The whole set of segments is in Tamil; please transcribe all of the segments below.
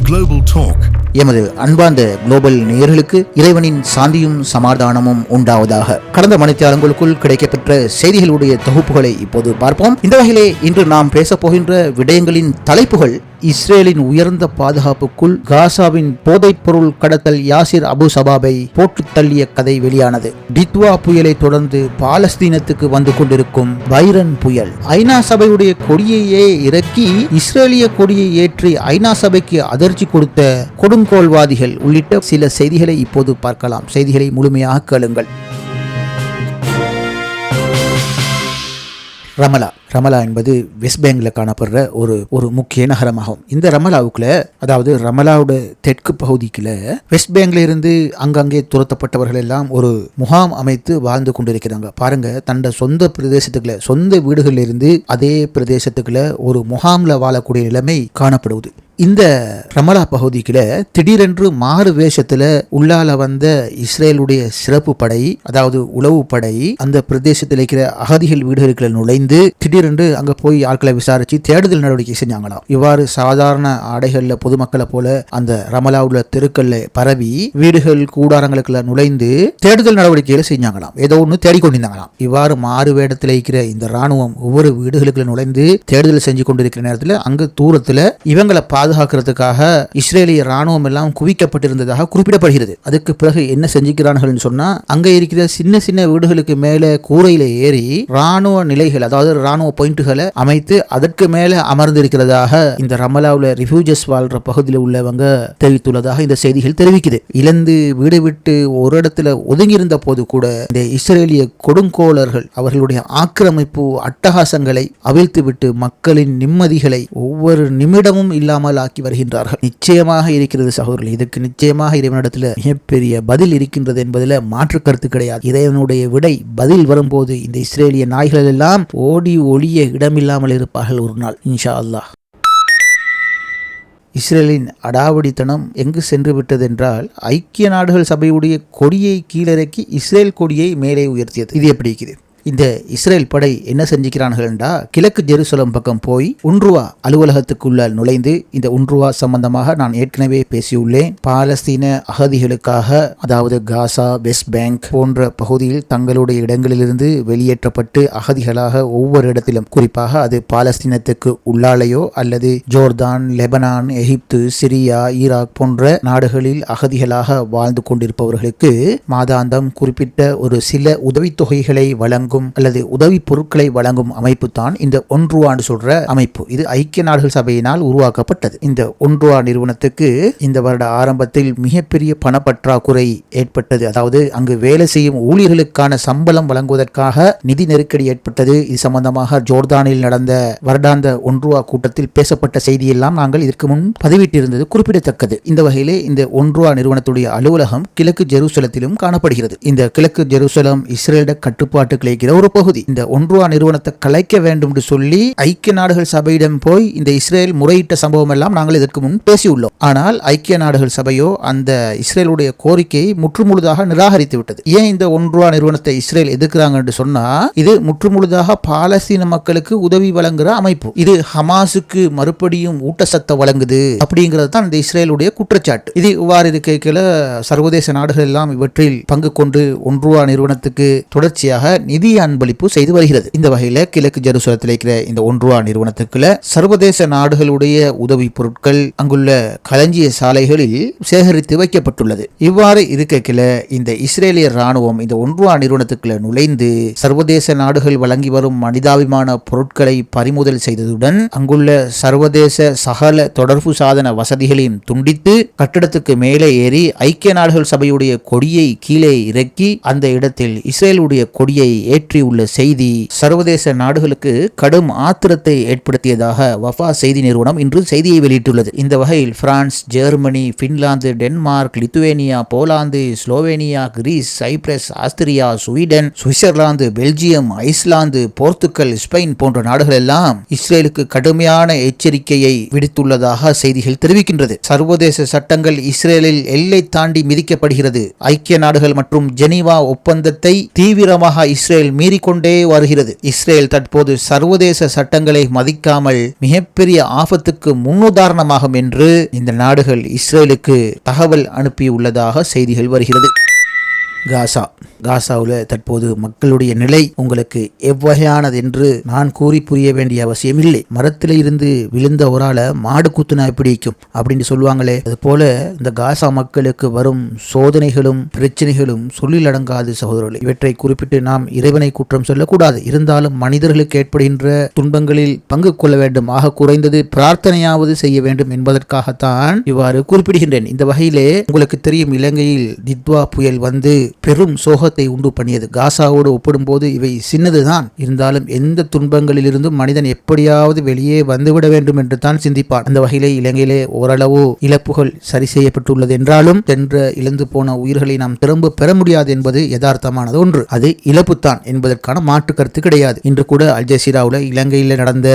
Global Talk. எமது அன்பார்ந்த குளோபல் நேயர்களுக்கு இறைவனின் சாந்தியும் சமாதானமும் உண்டாவதாக. கடந்த மணித்தியாலங்களுக்குள் கிடைக்கப்பெற்ற செய்திகளுடைய தொகுப்புகளை இப்போது பார்ப்போம். இந்த வகையிலே இன்று நாம் பேசப் போகின்ற விடயங்களின் தலைப்புகள்: இஸ்ரேலின் உயர்ந்த பாதுகாப்புக்குள் காசாவின் போதைப் பொருள் கடத்தல் யாசிர் அபு சபாபை போட்டு தள்ளிய கதை வெளியானது. டித்வா புயலை தொடர்ந்து பாலஸ்தீனத்துக்கு வந்து கொண்டிருக்கும் பைரன் புயல், ஐநா சபையுடைய கொடியையே இறக்கி இஸ்ரேலிய கொடியை ஏற்றி ஐநா சபைக்கு அதிர்ச்சி கொடுத்த கொடுங்கோல்வாதிகள் உள்ளிட்ட சில செய்திகளை இப்போது பார்க்கலாம். செய்திகளை முழுமையாக கேளுங்கள். ரமலா என்பது வெஸ்ட் பேங்க்ல காணப்படுற ஒரு முக்கிய நகரமாகும். இந்த ரமலாவுக்குள்ள, அதாவது ரமலாவோட தெற்கு பகுதிக்குள்ள வெஸ்ட் பேங்க்ல இருந்து அங்கங்கே துரத்தப்பட்டவர்கள் எல்லாம் ஒரு முகாம் அமைத்து வாழ்ந்து கொண்டிருக்கிறாங்க. பாருங்க, தன்னோட சொந்த பிரதேசத்துக்குள்ள, சொந்த வீடுகளில் இருந்து அதே பிரதேசத்துக்குள்ள ஒரு முகாம்ல வாழக்கூடிய நிலைமை காணப்படுவது. இந்த ரமலா பகுதிக்குள்ள திடீரென்று மாறு வேஷத்துல உள்ளால வந்த இஸ்ரேலுடைய சிறப்பு படை, அதாவது உளவு படை, அந்த பிரதேசத்தில் இருக்கிற அகதிகள் வீடுகளுக்குள்ள நுழைந்து திடீரென்று அங்க போய் ஆட்களை விசாரிச்சு தேடுதல் நடவடிக்கை செஞ்சாங்களாம். இவ்வாறு சாதாரண ஆடைகள்ல பொதுமக்களை போல அந்த ரமலாவுள்ள தெருக்கள்ல பரவி வீடுகள் கூடாரங்களுக்குள்ள நுழைந்து தேடுதல் நடவடிக்கைகளை செஞ்சாங்களாம். ஏதோ ஒன்று தேடிக்கொண்டிருந்தாங்களாம். இவ்வாறு மாறு வேடத்தில் இருக்கிற இந்த ராணுவம் ஒவ்வொரு வீடுகளுக்குள்ள நுழைந்து தேடுதல் செஞ்சு கொண்டிருக்கிற நேரத்தில் அங்கு தூரத்துல இவங்களை பாதுகாக்கிறதுக்காக இஸ்ரேலிய ராணுவம் எல்லாம் குவிக்கப்பட்டிருந்ததாக குறிப்பிடப்படுகிறது. அதுக்கு பிறகு என்ன செஞ்சுக்கிறார்கள் சொன்னா, அங்க இருக்கிற சின்ன சின்ன வீடுகளுக்கு மேல கூரையில ஏறி ராணுவ நிலைகள், அதாவது ராணுவ பாயிண்ட்களை அமைத்து அதற்கு மேல அமர்ந்திருக்கிறதாக இந்த ரமலாவுல ரிஃப்யூஜஸ் வாழ்ற பகுதியில் உள்ளவங்க தெரிவித்துள்ளதாக இந்த செய்திகள் தெரிவிக்குது. இழந்து வீடு விட்டு ஒரு இடத்துல ஒதுங்கியிருந்த போது கூட இந்த இஸ்ரேலிய கொடுங்கோளர்கள் அவர்களுடைய ஆக்கிரமிப்பு அட்டகாசங்களை அவிழ்த்துவிட்டு மக்களின் நிம்மதிகளை ஒவ்வொரு நிமிடமும் இல்லாமல் ஆக்கி வருகின்றார்கள். நிச்சயமாக இருக்கிறது சகோதரர்கள், இதுக்கு நிச்சயமாக இறைவனிடத்தில் மிகப்பெரிய பதில் இருக்கின்றது என்பதில் மாற்று கருத்து கிடையாது. இறைவனுடைய விடை பதில் வரும்போது இந்த இஸ்ரேலிய நாய்கள் எல்லாம் ஓடி ஒளிய இடமில்லாமல் இருப்பார்கள் ஒரு நாள், இன்ஷா அல்லாஹ். இஸ்ரேலின் அடாவடித்தனம் எங்கு சென்று விட்டது என்றால், ஐக்கிய நாடுகள் சபையுடைய கொடியை கீழிறக்கி இஸ்ரேல் கொடியை மேலே உயர்த்தியது. இது எப்படி இருக்குது? இந்த இஸ்ரேல் படை என்ன செஞ்சுக்கிறார்கள்டா, கிழக்கு ஜெருசலம் பக்கம் போய் உன்ருவா அலுவலகத்துக்குள்ள நுழைந்து, இந்த உன்ருவா சம்பந்தமாக நான் ஏற்கனவே பேசியுள்ளேன். பாலஸ்தீன அகதிகளுக்காக, அதாவது காசா, வெஸ்ட் பேங்க் போன்ற பகுதியில் தங்களுடைய இடங்களிலிருந்து வெளியேற்றப்பட்டு அகதிகளாக ஒவ்வொரு இடத்திலும், குறிப்பாக அது பாலஸ்தீனத்துக்கு உள்ளாலேயோ அல்லது ஜோர்தான், லெபனான், எகிப்து, சிரியா, ஈராக் போன்ற நாடுகளில் அகதிகளாக வாழ்ந்து கொண்டிருப்பவர்களுக்கு மாதாந்தம் குறிப்பிட்ட ஒரு சில உதவித்தொகைகளை வழங்கும் அல்லது உதவி பொருட்களை வழங்கும் அமைப்பு தான் இந்த ஒன்ருவான்னு சொல்ற அமைப்பு. இது ஐக்கிய நாடுகள் சபையினால் உருவாக்கப்பட்டது. இந்த ஒன்ருவா நிறுவனத்துக்கு இந்த வருட ஆரம்பத்தில் மிகப்பெரிய பணப்பற்றாக்குறை ஏற்பட்டது. அதாவது அங்கு வேலை செய்யும் ஊழியர்களுக்கான சம்பளம் வழங்குவதற்காக நிதி நெருக்கடி ஏற்பட்டது. இது சம்பந்தமாக ஜோர்தானில் நடந்த வருடாந்த ஒன்ருவா கூட்டத்தில் பேசப்பட்ட செய்தியெல்லாம் நாங்கள் இதற்கு முன் பதிவிட்டிருந்தது குறிப்பிடத்தக்கது. இந்த வகையிலே இந்த ஒன்ருவா நிறுவனத்துடைய அலுவலகம் கிழக்கு ஜெருசலத்திலும் காணப்படுகிறது. இந்த கிழக்கு ஜெருசலம் இஸ்ரேலிட கட்டுப்பாட்டுகளை ஒரு பகுதி. இந்த ஒன்ருவா நிறுவனத்தை கலைக்க வேண்டும் என்று சொல்லி ஐக்கிய நாடுகள் சபையிடம் போய் இந்த இஸ்ரேல் முறையிட்ட சம்பவம் எல்லாம் நாங்கள் இதற்கு முன் பேசியுள்ளோம். ஆனால் ஐக்கிய நாடுகள் சபையோ அந்த இஸ்ரேலுடைய கோரிக்கையை முற்றுமுழுதாக நிராகரித்து விட்டது. ஏன் இந்த ஒன்ருவா நிறுவனத்தை இஸ்ரேல் எதிர்க்கிறாங்க என்று சொன்னா, இது முற்றுமுழுதாக பாலஸ்தீன மக்களுக்கு உதவி வழங்குற அமைப்பு. இது ஹமாஸுக்கு மறுபடியும் ஊட்டச்சத்தை வழங்குது அப்படிங்கிறது தான் இந்த இஸ்ரேலுடைய குற்றச்சாட்டு. இது இவ்வாறு இருக்கையில சர்வதேச நாடுகள் எல்லாம் இவற்றில் பங்கு கொண்டு ஒன்ருவா நிறுவனத்துக்கு தொடர்ச்சியாக நிதி அன்பளிப்பு செய்து வருகிறது. இந்த வகையில் கிழக்கு ஜெருசலத்தில் இருக்கிற இந்த ஒன்ருவா நிறுவனத்துக்குள்ள சர்வதேச நாடுகளுடைய உதவி பொருட்கள் அங்குள்ள களஞ்சிய சாலைகளில் சேகரித்து வைக்கப்பட்டுள்ளது. இவ்வாறு இருக்கையில இந்த இஸ்ரேலிய ராணுவம் இந்த ஒன்ருவா நிறுவனத்துக்குள்ள நுழைந்து சர்வதேச நாடுகள் வழங்கி வரும் மனிதாபிமான பொருட்களை பறிமுதல் செய்ததுடன் அங்குள்ள சர்வதேச சகல தொடர்பு சாதன வசதிகளையும் துண்டித்து கட்டிடத்துக்கு மேலே ஏறி ஐக்கிய நாடுகள் சபையுடைய கொடியை கீழே இறக்கி அந்த இடத்தில் இஸ்ரேலுடைய கொடியை ஏற்றியுள்ள செய்தி சர்வதேச நாடுகளுக்கு கடும் ஆத்திரத்தை ஏற்படுத்தியதாக வஃபா செய்தி நிறுவனம் இன்று செய்தியை வெளியிட்டுள்ளது. இந்த வகையில் France, Germany, Finland, Denmark, Lithuania, Poland, Slovenia, Greece, Cyprus, Austria, Sweden, Switzerland, Belgium, Iceland, Portugal, Spain போன்ற நாடுகள் எல்லாம் இஸ்ரேலுக்கு கடுமையான எச்சரிக்கையை விடுத்துள்ளதாக செய்திகள் தெரிவிக்கின்றது. சர்வதேச சட்டங்கள் இஸ்ரேலில் எல்லை தாண்டி மிதிக்கப்படுகிறது. ஐக்கிய நாடுகள் மற்றும் ஜெனீவா ஒப்பந்தத்தை தீவிரமாக இஸ்ரேல் இஸ்ரேல் மீறிக்கொண்டே வருகிறது. இஸ்ரேல் தற்போது சர்வதேச சட்டங்களை மதிக்காமல் மிகப்பெரிய ஆபத்துக்கு முன்னுதாரணமாகும் என்று இந்த நாடுகள் இஸ்ரேலுக்கு தகவல் அனுப்பியுள்ளதாக செய்திகள் வருகிறது. காசாவில் தற்போது மக்களுடைய நிலை உங்களுக்கு எவ்வகையானது என்று நான் கூறி புரிய வேண்டிய அவசியம் இல்லை. மரத்தில இருந்து விழுந்த ஒரு ஆளை மாடு குத்துனா பிடிக்கும் அப்படின்னு சொல்லுவாங்களே, அது போல இந்த காசா மக்களுக்கு வரும் சோதனைகளும் பிரச்சனைகளும் சொல்லிலடங்காது சகோதரர்களே. இவற்றை குறிப்பிட்டு நாம் இறைவனை குற்றம் சொல்லக்கூடாது. இருந்தாலும் மனிதர்களுக்கு ஏற்படுகின்ற துன்பங்களில் பங்கு கொள்ள வேண்டும், ஆக குறைந்தது பிரார்த்தனையாவது செய்ய வேண்டும் என்பதற்காகத்தான் இவ்வாறு குறிப்பிடுகின்றேன். இந்த வகையிலே உங்களுக்கு தெரியும், இலங்கையில் தித்வா புயல் வந்து பெரும் சோகத்தை உண்டு பண்ணியது. காசாவோடு ஒப்பிடும்போது இவை சின்னதுதான். இருந்தாலும் எந்த துன்பங்களில் இருந்தும் மனிதன் எப்படியாவது வெளியே வந்துவிட வேண்டும் என்று தான் சிந்திப்பான். அந்த வகையிலே இலங்கையிலே ஓரளவு இழப்புகள் சரி செய்யப்பட்டுள்ளது என்றாலும் சென்ற இழந்து போன உயிர்களை நாம் திரும்ப பெற முடியாது என்பது யதார்த்தமானது ஒன்று. அது இழப்புத்தான் என்பதற்கான மாற்று கருத்து கிடையாது. இன்று கூட அல் ஜசீராவில் இலங்கையில் நடந்த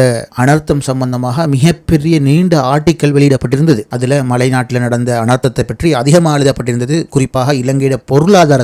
அனர்த்தம் சம்பந்தமாக மிகப்பெரிய நீண்ட ஆர்டிக்கல் வெளியிடப்பட்டிருந்தது. அதுல மலைநாட்டில் நடந்த அனர்த்தத்தை பற்றி அதிகமாக எழுதப்பட்டிருந்தது. குறிப்பாக இலங்கையிட பொருளாதார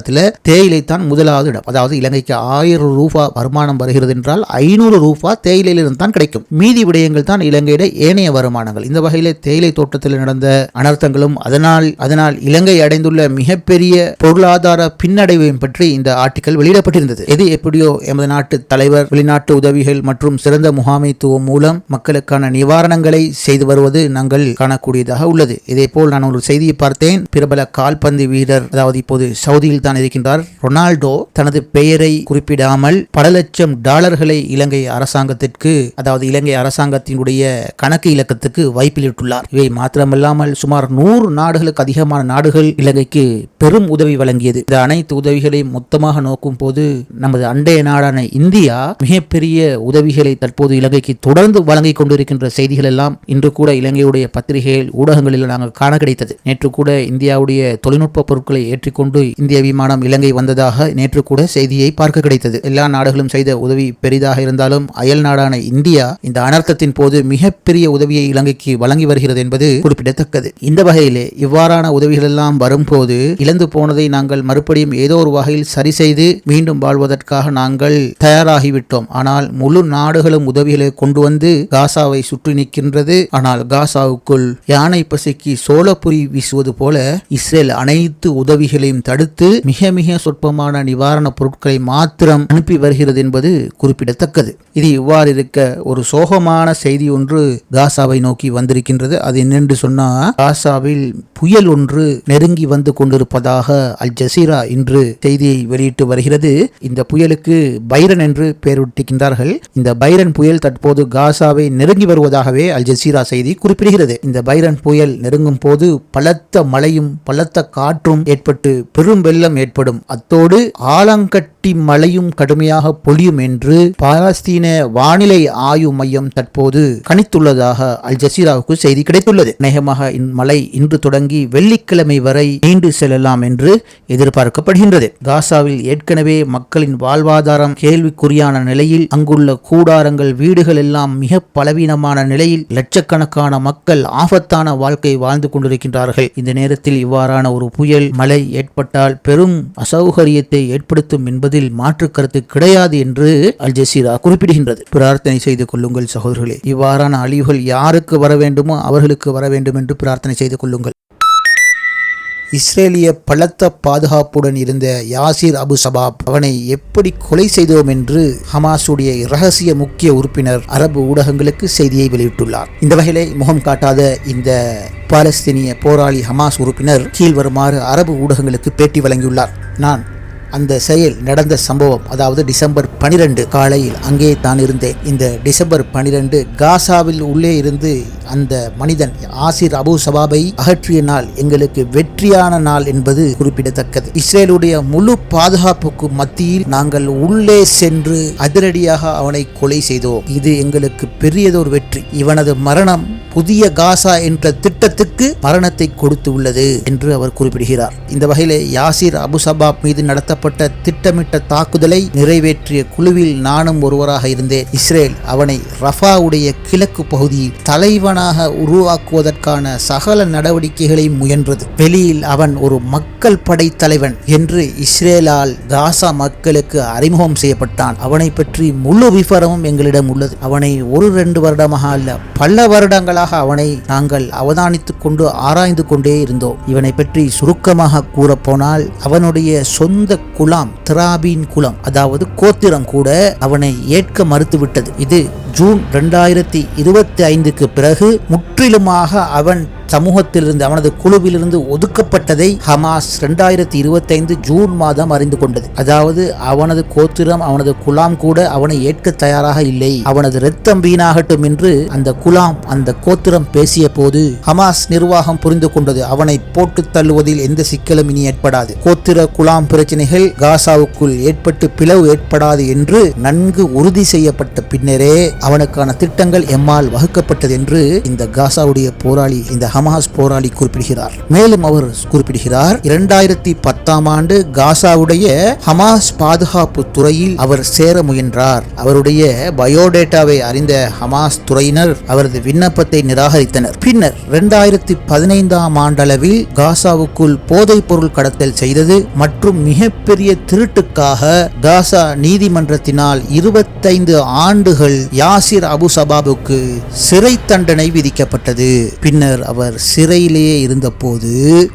தேயிலை தான் முதலாவது இடம். அதாவது இலங்கைக்கு 1000 ரூபாய் வருமானம் வருகிறது என்றால் 500 ரூபாய் தேயிலையிலிருந்து தான் கிடைக்கும். மீதி விடயங்கள் தான் இலங்கையிட ஏனைய வருமானங்கள். இந்த வகையில தேயிலை தோட்டத்தில் நடந்த அனர்த்தங்களும் அதனால் இலங்கை அடைந்துள்ள மிகப்பெரிய பொருளாதார பின்னடைவையும் பற்றி இந்த ஆர்டிக்கல் வெளியிடப்பட்டிருந்தது. எது எப்படியோ எமது நாட்டு தலைவர் வெளிநாட்டு உதவிகள் மற்றும் சிறந்த முகாமைத்துவம் மூலம் மக்களுக்கான நிவாரணங்களை செய்து வருவது நாங்கள் காணக்கூடியதாக உள்ளது. இதே போல் நான் ஒரு செய்தியை பார்த்தேன். பிரபல கால்பந்து வீரர், அதாவது இப்போது சவுதியில் தான் இருக்கின்றார், ரொனால்டோ தனது பெயரை குறிப்பிடாமல் பல லட்சம் டாலர்களை இலங்கை அரசாங்கத்திற்கு, அதாவது இலங்கை அரசாங்கத்தினுடைய கணக்கு இலக்கத்துக்கு வைப்பிலிட்டுள்ளார். இவை மாத்திரமல்லாமல் சுமார் 100 நாடுகளுக்கு அதிகமான நாடுகள் இலங்கைக்கு பெரும் உதவி வழங்கியது. இந்த அனைத்து உதவிகளையும் மொத்தமாக நோக்கும் போது நமது அண்டைய நாடான இந்தியா மிகப்பெரிய உதவிகளை தற்போது இலங்கைக்கு தொடர்ந்து வழங்கிக் கொண்டிருக்கின்ற செய்திகள் எல்லாம் இன்று கூட இலங்கையுடைய பத்திரிகைகள் ஊடகங்களில் நாங்கள் காண கிடைத்தது. நேற்று கூட இந்தியாவுடைய தொழில்நுட்ப பொருட்களை ஏற்றிக்கொண்டு இந்திய விமானம் இலங்கை வந்ததாக நேற்று கூட செய்தியை பார்க்க கிடைத்தது. எல்லா நாடுகளும் செய்த உதவி பெரிதாக இருந்தாலும் அயல் நாடான இந்தியா இந்த அனர்த்தத்தின் போது மிகப்பெரிய உதவியை இலங்கைக்கு வழங்கி வருகிறது என்பது குறிப்பிடத்தக்கது. இந்த வகையிலே இவ்வாறான உதவிகள் எல்லாம் வரும்போது இழந்து போனதை நாங்கள் மறுபடியும் ஏதோ ஒரு வகையில் சரி செய்து மீண்டும் வாழ்வதற்காக நாங்கள் தயாராகிவிட்டோம். ஆனால் முழு நாடுகளும் உதவிகளை கொண்டு வந்து காசாவை சுற்றி நிற்கின்றது. ஆனால் காசாவுக்குள் யானை பசிக்கு சோளப்புரி வீசுவது போல இஸ்ரேல் அனைத்து உதவிகளையும் தடுத்து மிக மிக சொற்பமான நிவாரணப் பொருட்களை மாத்திரம் அனுப்பி வருகிறது என்பது குறிப்பிடத்தக்கது. இது இவ்வாறு இருக்க ஒரு சோகமான செய்தி ஒன்று காசாவை நோக்கி வந்திருக்கின்றது. அது என்னென்று சொன்னால், காசாவில் புயல் ஒன்று நெருங்கி வந்து கொண்டிருப்பதாக அல் ஜசீரா இன்று செய்தியை வெளியிட்டு வருகிறது. இந்த புயலுக்கு பைரன் என்று பெயரிட்டிருக்கின்றார்கள். இந்த பைரன் புயல் தற்போது காசாவை நெருங்கி வருவதாகவே அல் ஜசீரா செய்தி குறிப்பிடுகிறது. இந்த பைரன் புயல் நெருங்கும் போது பலத்த மழையும் பலத்த காற்றும் ஏற்பட்டு பெரும் வெள்ளம் ஏற்படும். அத்தோடு ஆலங்கட்டி மழையும் கடுமையாக பொழியும் என்று பாலஸ்தீன வானிலை ஆய்வு மையம் தற்போது கணித்துள்ளதாக அல் ஜசீராவுக்கு செய்தி கிடைத்துள்ளது. அநேகமாக இம்மழை இன்று தொடங்கி வெள்ளிக்கிழமை வரை நீண்டு செல்லலாம் என்று எதிர்பார்க்கப்படுகின்றது. காசாவில் ஏற்கனவே மக்களின் வாழ்வாதாரம் கேள்விக்குறியான நிலையில், அங்குள்ள கூடாரங்கள் வீடுகள் எல்லாம் மிக பலவீனமான நிலையில் லட்சக்கணக்கான மக்கள் ஆபத்தான வாழ்க்கை வாழ்ந்து கொண்டிருக்கின்றார்கள். இந்த நேரத்தில் இவ்வாறான ஒரு புயல் மழை ஏற்பட்டால் பெரும் அசௌகரியத்தை ஏற்படுத்தும் என்பதில் மாற்று கருத்து கிடையாது என்று அல் ஜசீரா குறிப்பிடுகின்றது. பிரார்த்தனை செய்து கொள்ளுங்கள் சகோதரர்களே. இவ்வாறான அழிவுகள் யாருக்கு வர வேண்டுமோ அவர்களுக்கு வர வேண்டும் என்று பிரார்த்தனை செய்து கொள்ளுங்கள். இஸ்ரேலிய பலத்த பாதுகாப்புடன் இருந்த யாசிர் அபு சபாப், அவனை எப்படி கொலை செய்தோம் என்று ஹமாஸுடைய இரகசிய முக்கிய உறுப்பினர் அரபு ஊடகங்களுக்கு செய்தியை வெளியிட்டுள்ளார். இந்த வகையிலே முகம் காட்டாத இந்த பாலஸ்தீனிய போராளி ஹமாஸ் உறுப்பினர் கீழ்வருமாறு அரபு ஊடகங்களுக்கு பேட்டி வழங்கியுள்ளார். நான் அந்த செயல் நடந்த சம்பவம், அதாவது டிசம்பர் 12 காலையில் அங்கே தான் இருந்தேன். இந்த டிசம்பர் 12 காசாவில் உள்ளே இருந்து அந்த மனிதன் யாசிர் அபு சபாபை அகற்றிய நாள் எங்களுக்கு வெற்றியான நாள் என்பது குறிப்பிடத்தக்கது. இஸ்ரேலுடைய முழு பாதுகாப்புக்கு மத்தியில் நாங்கள் உள்ளே சென்று அதிரடியாக அவனை கொலை செய்தோம். இது எங்களுக்கு பெரியதொரு வெற்றி. இவனது மரணம் புதிய காசா என்ற திட்டத்துக்கு மரணத்தை கொடுத்து உள்ளது என்று அவர் குறிப்பிடுகிறார். இந்த வகையிலே யாசிர் அபு சபாப் மீது நடத்தப்பட்ட மேற்கொள்ளப்பட்ட திட்டமிட்ட தாக்குதலை நிறைவேற்றிய குழுவில் நானும் ஒருவராக இருந்தேன். இஸ்ரேல் அவனை ரஃபாவுடைய கிழக்கு பகுதியில் தலைவனாக உருவாக்குவதற்கான சகல நடவடிக்கைகளை முயன்றது. வெளியில் அவன் ஒரு மக்கள் படை தலைவன் என்று இஸ்ரேலால் காசா மக்களுக்கு அறிமுகம் செய்யப்பட்டான். அவனை பற்றி முழு விவரமும் எங்களிடம் உள்ளது. அவனை 1-2 வருடமாக அல்ல, பல வருடங்களாக அவனை நாங்கள் அவதானித்துக் கொண்டு ஆராய்ந்து கொண்டே இருந்தோம். இவனை பற்றி சுருக்கமாக கூறப்போனால் அவனுடைய சொந்த குலம் திராபின் குலம், அதாவது கோத்திரம் கூட அவனை ஏற்க மறுத்துவிட்டது. இது ஜூன் 2025க்கு பிறகு முற்றிலுமாக அவன் சமூகத்திலிருந்து அவனது குழுவிலிருந்து ஒதுக்கப்பட்டதை ஹமாஸ் 2025 ஜூன் மாதம் அறிந்து கொண்டது. அதாவது அவனது கோத்திரம் அவனது குலாம் கூட அவனை ஏற்க தயாராக இல்லை. அவனது இரத்தம் வீணாகட்டும் என்று அந்த குலாம் அந்த கோத்திரம் பேசிய போது ஹமாஸ் நிர்வாகம் புரிந்து கொண்டது. அவனை போட்டு தள்ளுவதில் எந்த சிக்கலும் இனி ஏற்படாது. கோத்திர குலாம் பிரச்சனைகள் காசாவுக்குள் ஏற்பட்டு பிளவு ஏற்படாது என்று நன்கு உறுதி செய்யப்பட்ட பின்னரே அவனுக்கான திட்டங்கள் எம்மால் வகுக்கப்பட்டது என்று இந்த காசாவுடைய போராளி இந்த ஹமாஸ் போராளி குறிப்பிடுகிறார். மேலும் அவர் குறிப்பிடுகிறார், 2010ஆம் ஆண்டு காசாவுடைய ஹமாஸ் பாதுகாப்பு துறையில் அவர் சேர முயன்றார். அவருடைய பயோடேட்டாவை அறிந்த ஹமாஸ் துறையினர் அவரது விண்ணப்பத்தை நிராகரித்தனர். பின்னர் 2015ஆம் ஆண்டளவில் காசாவுக்குள் போதைப் பொருள் கடத்தல் செய்தது மற்றும் மிகப்பெரிய திருட்டுக்காக காசா நீதிமன்றத்தினால் 25 ஆண்டுகள் யாசிர் அபு சபாபுக்கு சிறை தண்டனை விதிக்கப்பட்டது. பின்னர் அவர் சிறையிலேயே இருந்தபோது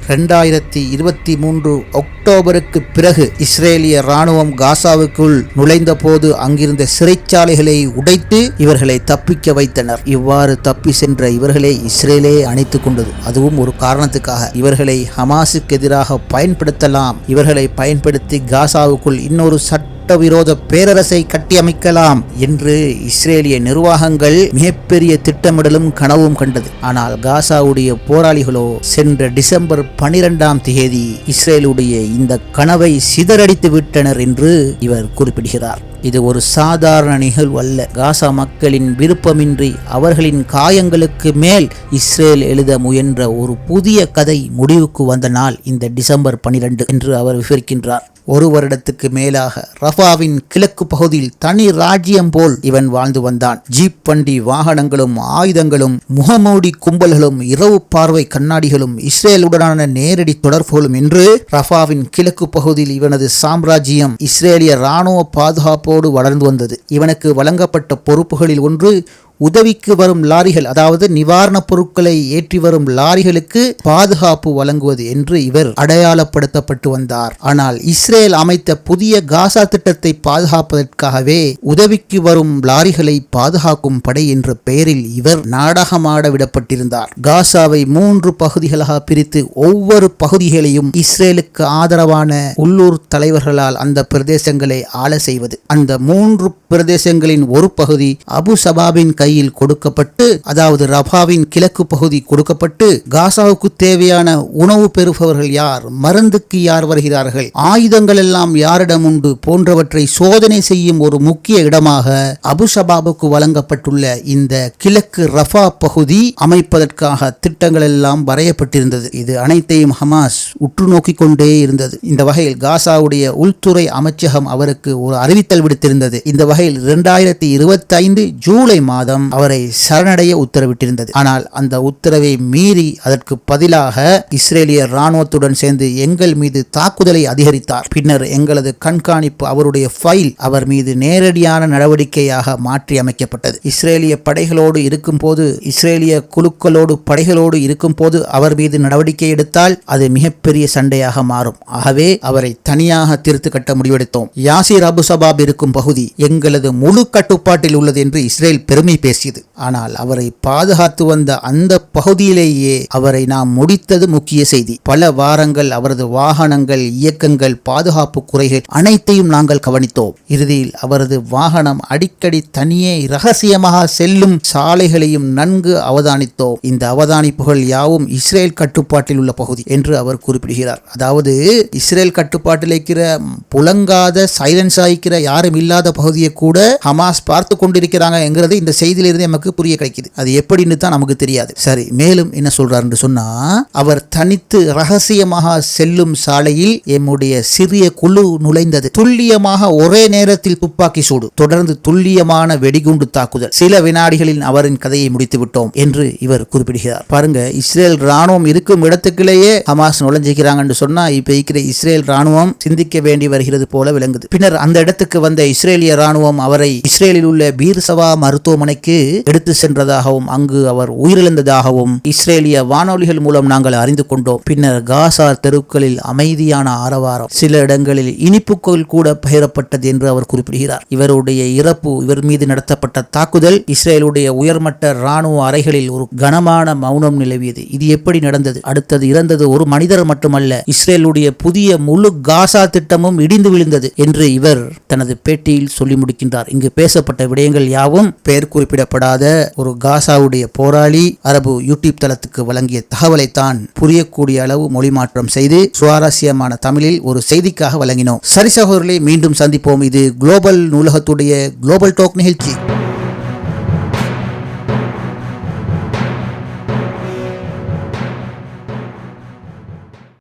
2023 அக்டோபருக்கு பிறகு இஸ்ரேலிய ராணுவம் காசாவுக்குள் நுழைந்த போது அங்கிருந்த சிறைச்சாலைகளை உடைத்து இவர்களை தப்பிக்க வைத்தனர். இவ்வாறு தப்பி சென்ற இவர்களை இஸ்ரேலே அணைத்துக் கொண்டது. அதுவும் ஒரு காரணத்துக்காக, இவர்களை ஹமாஸுக்கு எதிராக பயன்படுத்தலாம், இவர்களை பயன்படுத்தி காசாவுக்குள் இன்னொரு சட்டவிரோத பேரரசை கட்டியமைக்கலாம் என்று இஸ்ரேலிய நிர்வாகங்கள் மிகப்பெரிய திட்டமிடலும் கனவும் கண்டது. ஆனால் காசாவுடைய போராளிகளோ சென்ற டிசம்பர் 12ஆம் தேதி இஸ்ரேலுடைய இந்த கனவை சிதறடித்து விட்டனர் என்று இவர் குறிப்பிடுகிறார். இது ஒரு சாதாரண நிகழ்வு அல்ல. காசா மக்களின் விருப்பமின்றி அவர்களின் காயங்களுக்கு மேல் இஸ்ரேல் எழுத முயன்ற ஒரு புதிய கதை முடிவுக்கு வந்த நாள் இந்த டிசம்பர் 12 என்று அவர் விவரிக்கின்றார். 1 வருடத்துக்கு மேலாக ரஃபாவின் கிழக்கு பகுதியில் தனி ராஜ்யம் போல் இவன் வாழ்ந்து வந்தான். ஜீப் வண்டி வாகனங்களும் ஆயுதங்களும் முகமூடி கும்பல்களும் இரவு பார்வை கண்ணாடிகளும் இஸ்ரேலுடனான நேரடி தொடர்புகளும் என்று ரஃபாவின் கிழக்கு பகுதியில் இவனது சாம்ராஜ்யம் இஸ்ரேலிய இராணுவ பாதுகாப்போடு வளர்ந்து வந்தது. இவனுக்கு வழங்கப்பட்ட பொறுப்புகளில் ஒன்று உதவிக்கு வரும் லாரிகள், அதாவது நிவாரணப் பொருட்களை ஏற்றி வரும் லாரிகளுக்கு பாதுகாப்பு வழங்குவது என்று இவர் அடையாளப்படுத்தப்பட்டு வந்தார். ஆனால் இஸ்ரேல் அமைத்த புதிய காசா திட்டத்தை பாதுகாப்பதற்காகவே உதவிக்கு வரும் லாரிகளை பாதுகாக்கும் படை என்ற பெயரில் இவர் நாடகமாட விடப்பட்டிருந்தார். காசாவை 3 பகுதிகளாக பிரித்து ஒவ்வொரு பகுதிகளையும் இஸ்ரேலுக்கு ஆதரவான உள்ளூர் தலைவர்களால் அந்த பிரதேசங்களை ஆள செய்வது. அந்த 3 பிரதேசங்களின் ஒரு பகுதி அபு சபாபின் கையில் கொடுக்கப்பட்டு, அதாவது ரஃபாவின் கிழக்கு பகுதி கொடுக்கப்பட்டு, காசாவுக்கு தேவையான உணவு பெறுபவர்கள் யார், மருந்துக்கு யார் வருகிறார்கள், ஆயுதங்கள் எல்லாம் யாரிடம் உண்டு போன்றவற்றை சோதனை செய்யும் ஒரு முக்கிய இடமாக அபு சபாபுக்கு வழங்கப்பட்டுள்ள இந்த கிழக்கு ரஃபா பகுதி அமைப்பதற்காக திட்டங்கள் எல்லாம் வரையப்பட்டிருந்தது. இது அனைத்தையும் ஹமாஸ் உற்று நோக்கிக் கொண்டே இருந்தது. இந்த வகையில் காசாவுடைய உள்துறை அமைச்சகம் அவருக்கு ஒரு அறிவித்தல் விடுத்திருந்தது. இந்த வகையில் 2025 ஜூலை மாதம் அவரை சரணடைய உத்தரவிட்டிருந்தது. ஆனால் அந்த உத்தரவை மீறி அதற்கு பதிலாக இஸ்ரேலிய ராணுவத்துடன் சேர்ந்து எங்கள் மீது தாக்குதலை அதிகரித்தார். பின்னர் எங்களது கண்காணிப்பு அவருடைய ஃபைல் அவர் மீது நேரடியான நடவடிக்கையாக மாற்றி அமைக்கப்பட்டது. இஸ்ரேலிய படைகளோடு இருக்கும் போது, இஸ்ரேலிய குழுக்களோடு படைகளோடு இருக்கும் போது அவர் மீது நடவடிக்கை எடுத்தால் அது மிகப்பெரிய சண்டையாக மாறும். ஆகவே அவரை தனியாக தீர்த்து கட்ட முடிவெடுத்தோம். யாசிர் அபு சபாப் இருக்கும் பகுதி எங்களது முழு கட்டுப்பாட்டில் உள்ளது என்று இஸ்ரேல் பெருமை பேசியது. ஆனால் அவரை பாதுகாத்து வந்த அந்த பகுதியிலேயே அவரை நாம் முடித்தது முக்கிய செய்தி. பல வாரங்கள் அவரது வாகனங்கள், இயக்கங்கள், பாதுகாப்பு குறைகள் அனைத்தையும் நாங்கள் கவனித்தோம். இறுதியில் அவரது வாகனம் அடிக்கடி தனியே இரகசியமாக செல்லும் சாலைகளையும் நன்கு அவதானித்தோம். இந்த அவதானிப்புகள் யாவும் இஸ்ரேல் கட்டுப்பாட்டில் உள்ள பகுதி என்று அவர் குறிப்பிடுகிறார். அதாவது இஸ்ரேல் கட்டுப்பாட்டில் இருக்கிற புலங்காத, சைலன்ஸ் ஆகிக்கிற, யாரும் இல்லாத பகுதியை கூட ஹமாஸ் பார்த்து கொண்டிருக்கிறாங்க என்கிறது இந்த செய்தி செய்தியிலிருந்து நமக்கு புரிய கிடைக்குது. அது எப்படின்னு தான் நமக்கு தெரியாது. சரி, மேலும் என்ன சொல்றாருன்னு சொன்னா, அவர் தனித்து ரகசியமாக செல்லும் சாலையில் எம்முடைய சிறிய குழு நுழைந்தது. துல்லியமாக ஒரே நேரத்தில் துப்பாக்கி சூடு, தொடர்ந்து துல்லியமான வெடிகுண்டு தாக்குதல், சில வினாடிகளில் அவரின் கதையை முடித்து விட்டோம் என்று இவர் குறிப்பிடுகிறார். பாருங்க, இஸ்ரேல் ராணுவம் இருக்கும் இடத்துக்குள்ளேயே ஹமாஸ் நுழைஞ்சிக்கிறாங்கன்னு சொன்னா இப்ப இருக்கிற இஸ்ரேல் ராணுவம் சிந்திக்க வேண்டி வருகிறது போல விளங்குது. பின்னர் அந்த இடத்துக்கு வந்த இஸ்ரேலிய ராணுவம் அவரை இஸ்ரேலில் உள்ள பீர்சவா மருத்துவமனைக்கு எடுத்து சென்றதாகவும் அங்கு அவர் உயிரிழந்ததாகவும் இஸ்ரேலிய வானொலிகள் மூலம் நாங்கள் அறிந்து கொண்டோம். பின்னர் காசா தெருக்களில் அமைதியான ஆரவாரம், சில இடங்களில் இனிப்புகள் கூட பகிரப்பட்டது என்று அவர் குறிப்பிடுகிறார். இவருடைய இறப்பு, இவர் மீது நடத்தப்பட்ட தாக்குதல், இஸ்ரேலுடைய உயர்மட்ட ராணுவ அறைகளில் ஒரு கனமான மௌனம் நிலவியது. இது எப்படி நடந்தது? அடுத்தது இறந்தது ஒரு மனிதர் மட்டுமல்ல, இஸ்ரேலுடைய புதிய முழு காசா திட்டமும் இடிந்து விழுந்தது என்று இவர் தனது பேட்டியில் சொல்லி முடிக்கின்றார். இங்கு பேசப்பட்ட விடயங்கள் யாவும் பெயர் குறிப்பிடப்படாத ஒரு காசாவுடைய போராளி அரபு யூடியூப் தளத்துக்கு வழங்கிய தகவலைத்தான் புரியக்கூடிய அளவு மொழிமாற்றம் செய்து சுவாரஸ்யமான தமிழில் ஒரு செய்திக்காக வழங்கினோம். சரி சகோதரர்களே, மீண்டும் சந்திப்போம். இது குளோபல் நூலகத்துடைய குளோபல் டாக் நிகழ்ச்சி.